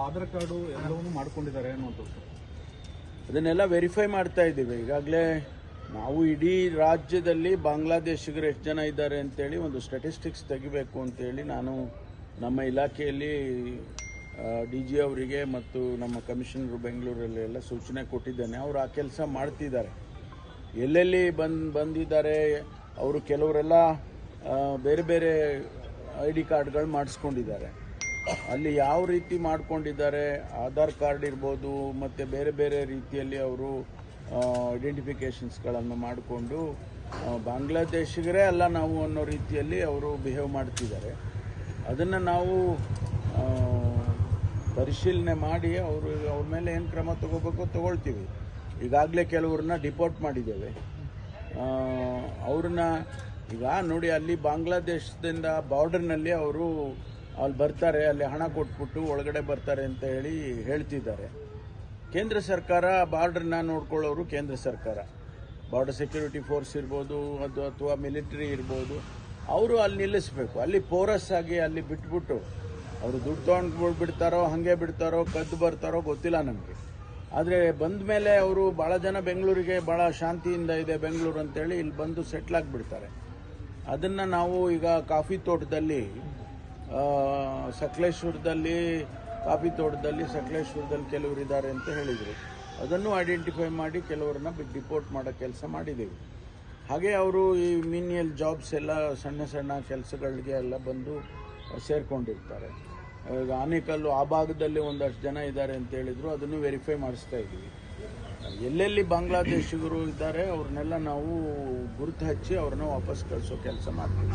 Aadhaar card ಎಲ್ಲವನ್ನೂ ಮಾಡ್ಕೊಂಡಿದ್ದಾರೆ ಅನ್ನುವಂಥದ್ದು. ಅದನ್ನೆಲ್ಲ ವೆರಿಫೈ ಮಾಡ್ತಾ ಇದ್ದೀವಿ. ಈಗಾಗಲೇ ನಾವು ಇಡೀ ರಾಜ್ಯದಲ್ಲಿ ಬಾಂಗ್ಲಾದೇಶಿಗರು ಎಷ್ಟು ಜನ ಇದ್ದಾರೆ ಅಂತೇಳಿ ಒಂದು ಸ್ಟ್ಯಾಟಿಸ್ಟಿಕ್ಸ್ ತೆಗಿಬೇಕು ಅಂತೇಳಿ ನಾನು ನಮ್ಮ ಇಲಾಖೆಯಲ್ಲಿ DG ಅವರಿಗೆ ಮತ್ತು ನಮ್ಮ ಕಮಿಷನರ್ ಬೆಂಗಳೂರಲ್ಲಿ ಎಲ್ಲ ಸೂಚನೆ ಕೊಟ್ಟಿದ್ದೇನೆ. ಅವರು ಆ ಕೆಲಸ ಮಾಡ್ತಿದ್ದಾರೆ. ಎಲ್ಲೆಲ್ಲಿ ಬಂದಿದ್ದಾರೆ ಅವರು ಕೆಲವರೆಲ್ಲ ಬೇರೆ ಬೇರೆ ID ಕಾರ್ಡ್ಗಳು ಮಾಡಿಸ್ಕೊಂಡಿದ್ದಾರೆ. ಅಲ್ಲಿ ಯಾವ ರೀತಿ ಮಾಡ್ಕೊಂಡಿದ್ದಾರೆ, ಆಧಾರ್ ಕಾರ್ಡ್ ಇರ್ಬೋದು ಮತ್ತು ಬೇರೆ ಬೇರೆ ರೀತಿಯಲ್ಲಿ ಅವರು ಐಡೆಂಟಿಫಿಕೇಷನ್ಸ್ಗಳನ್ನು ಮಾಡಿಕೊಂಡು ಬಾಂಗ್ಲಾದೇಶಿಗರೇ ಅಲ್ಲ ನಾವು ಅನ್ನೋ ರೀತಿಯಲ್ಲಿ ಅವರು ಬಿಹೇವ್ ಮಾಡ್ತಿದ್ದಾರೆ. ಅದನ್ನು ನಾವು ಪರಿಶೀಲನೆ ಮಾಡಿ ಅವ್ರ ಮೇಲೆ ಏನು ಕ್ರಮ ತಗೋಬೇಕು ತಗೊಳ್ತೀವಿ. ಈಗಾಗಲೇ ಕೆಲವ್ರನ್ನ ಡಿಪೋರ್ಟ್ ಮಾಡಿದ್ದೇವೆ. ಅವ್ರನ್ನ ಈಗ ನೋಡಿ, ಅಲ್ಲಿ ಬಾಂಗ್ಲಾದೇಶದಿಂದ ಬಾರ್ಡರ್ನಲ್ಲಿ ಅವರು ಅಲ್ಲಿ ಬರ್ತಾರೆ, ಅಲ್ಲಿ ಹಣ ಕೊಟ್ಬಿಟ್ಟು ಒಳಗಡೆ ಬರ್ತಾರೆ ಅಂತ ಹೇಳ್ತಿದ್ದಾರೆ. ಕೇಂದ್ರ ಸರ್ಕಾರ ಬಾರ್ಡರ್ನ ನೋಡ್ಕೊಳ್ಳೋರು ಕೇಂದ್ರ ಸರ್ಕಾರ, ಬಾರ್ಡರ್ ಸೆಕ್ಯೂರಿಟಿ ಫೋರ್ಸ್ ಇರ್ಬೋದು ಅದು ಅಥವಾ ಮಿಲಿಟರಿ ಇರ್ಬೋದು, ಅವರು ಅಲ್ಲಿ ನಿಲ್ಲಿಸಬೇಕು. ಅಲ್ಲಿ ಪೋರಸ್ ಆಗಿ ಅಲ್ಲಿ ಬಿಟ್ಬಿಟ್ಟು ಅವರು ದುಡ್ಡು ತೊಗೊಂಡು ಬಿಡ್ತಾರೋ ಹಾಗೆ ಬಿಡ್ತಾರೋ ಕದ್ದು ಬರ್ತಾರೋ ಗೊತ್ತಿಲ್ಲ ನಮಗೆ. ಆದರೆ ಬಂದ ಮೇಲೆ ಅವರು ಭಾಳ ಜನ ಬೆಂಗಳೂರಿಗೆ ಭಾಳ ಶಾಂತಿಯಿಂದ ಇದೆ ಬೆಂಗಳೂರು ಅಂತೇಳಿ ಇಲ್ಲಿ ಬಂದು ಸೆಟ್ಲ್ ಆಗಿಬಿಡ್ತಾರೆ. ಅದನ್ನು ನಾವು ಈಗ ಕಾಫಿ ತೋಟದಲ್ಲಿ ಸಕಲೇಶ್ವರದಲ್ಲಿ ಕೆಲವರು ಇದ್ದಾರೆ ಅಂತ ಹೇಳಿದರು. ಅದನ್ನು ಐಡೆಂಟಿಫೈ ಮಾಡಿ ಕೆಲವರನ್ನ ಡಿಪೋರ್ಟ್ ಮಾಡೋ ಕೆಲಸ ಮಾಡಿದ್ದೇವೆ. ಹಾಗೆ ಅವರು ಈ ಮಿನಿಯಲ್ ಜಾಬ್ಸ್ ಎಲ್ಲ ಸಣ್ಣ ಸಣ್ಣ ಕೆಲಸಗಳಿಗೆ ಎಲ್ಲ ಬಂದು ಸೇರಿಕೊಂಡಿರ್ತಾರೆ. ಈಗ ಆನೇಕಲ್ಲು ಆ ಭಾಗದಲ್ಲಿ ಒಂದಷ್ಟು ಜನ ಇದ್ದಾರೆ ಅಂತ ಹೇಳಿದ್ರು. ಅದನ್ನು ವೆರಿಫೈ ಮಾಡಿಸ್ತಾ ಇದ್ದೀವಿ. ಎಲ್ಲೆಲ್ಲಿ ಬಾಂಗ್ಲಾದೇಶಿಗರು ಇದ್ದಾರೆ ಅವ್ರನ್ನೆಲ್ಲ ನಾವು ಗುರುತು ಹಚ್ಚಿ ಅವ್ರನ್ನ ವಾಪಸ್ ಕಳಿಸೋ ಕೆಲಸ ಮಾಡ್ತೀವಿ.